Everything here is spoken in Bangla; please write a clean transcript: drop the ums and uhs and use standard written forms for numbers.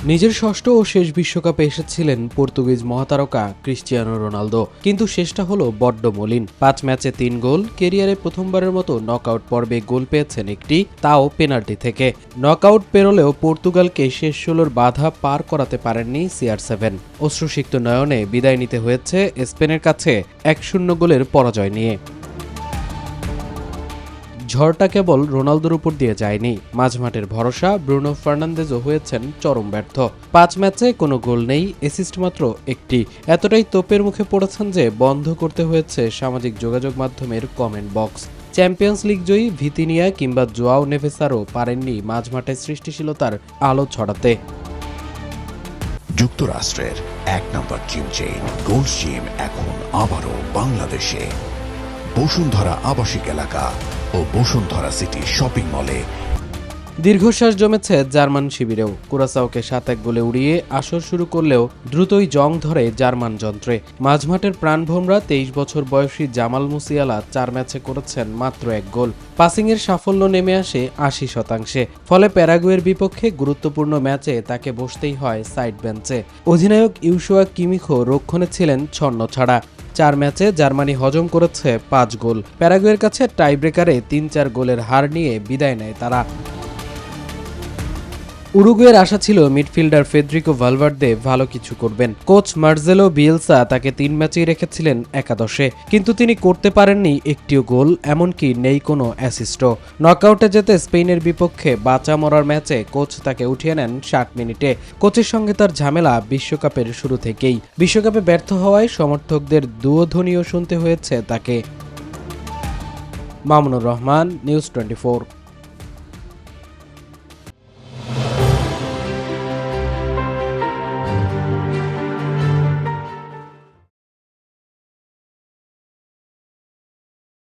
নিজের ষষ্ঠ ও শেষ বিশ্বকাপে এসেছিলেন পর্তুগিজ মহাতারকা ক্রিস্টিয়ানো রোনালদো, কিন্তু শেষটা হলো বড্ড মলিন। 5 ম্যাচে 3 গোল, কেরিয়ারে প্রথমবারের মতো নকআউট পর্বে গোল পেয়েছেন একটি, তাও পেনাল্টি থেকে। নকআউট পেরোলেও পর্তুগালকে শেষ 16-র বাধা পার করাতে পারেননি CR7। অশ্রুসিক্ত নয়নে বিদায় নিতে হয়েছে স্পেনের কাছে 1-0 গোলের পরাজয় নিয়ে। ঝড়টা কেবল রোনালদোর উপর দিয়ে যায়নি, মাঝমাঠের ভরসা ব্রুনো ফার্নান্দেজও হয়েছেন চরম ব্যর্থ। 5 ম্যাচে কোনো গোল নেই, অ্যাসিস্ট মাত্র একটি। এতটাই তোপের মুখে পড়েছেন যে বন্ধ করতে হয়েছে সামাজিক যোগাযোগ মাধ্যমের কমেন্ট বক্স। চ্যাম্পিয়ন্স লিগ জয়ী ভিতিনিয়া কিংবা জোয়াও নেভেসারও পারেননি মাঝমাঠে সৃষ্টিশীলতার আলো ছড়াতে। যুক্তরাষ্ট্রের 1 নম্বর জিম চেইন গোল্ড জিম এখন আবারও বাংলাদেশে। বসুন্ধরা আবাসিক এলাকা ও বসুন্ধরা সিটি শপিং মলে। দীর্ঘশ্বাস জমেছে জার্মান শিবিরেও। কুরাসাওকে 7-1 গোলে উড়িয়ে আসর শুরু করলেও দ্রুতই জং ধরে জার্মান যন্ত্রে। মাঝমাঠের প্রাণভোমরা 23 বছর বয়সী জামাল মুসিয়ালা 4 ম্যাচে করেছেন মাত্র 1 গোল। পাসিংয়ের সাফল্য নেমে আসে 80%। ফলে প্যারাগুয়ের বিপক্ষে গুরুত্বপূর্ণ ম্যাচে তাকে বসতেই হয় সাইড বেঞ্চে। অধিনায়ক ইউশুয়া কিমিখো রক্ষণে ছিলেন ছন্ন ছাড়া। 4 ম্যাচে জার্মানি হজম করেছে 5 গোল। প্যারাগুয়ের কাছে টাইব্রেকারে 3-4 গোলের হার নিয়ে বিদায় নেয় তারা। উরুগুয়ের আশা ছিল মিডফিল্ডার ফেদ্রিকো ভালভার্দে ভালো কিছু করবেন। কোচ মার্সেলো বিয়েলসা তাকে 3 ম্যাচেই রেখেছিলেন একাদশে, কিন্তু তিনি করতে পারেননি একটিও গোল, এমনকি নেই কোনো অ্যাসিস্টও। নকআউটে যেতে স্পেনের বিপক্ষে বাঁচা মরার ম্যাচে কোচ তাকে উঠিয়ে নেন 60 মিনিটে। কোচের সঙ্গে তার ঝামেলা বিশ্বকাপের শুরু থেকেই। বিশ্বকাপে ব্যর্থ হওয়ায় সমর্থকদের দুয়োধ্বনিও শুনতে হয়েছে তাকে। মামুনুর রহমান, নিউজ 24।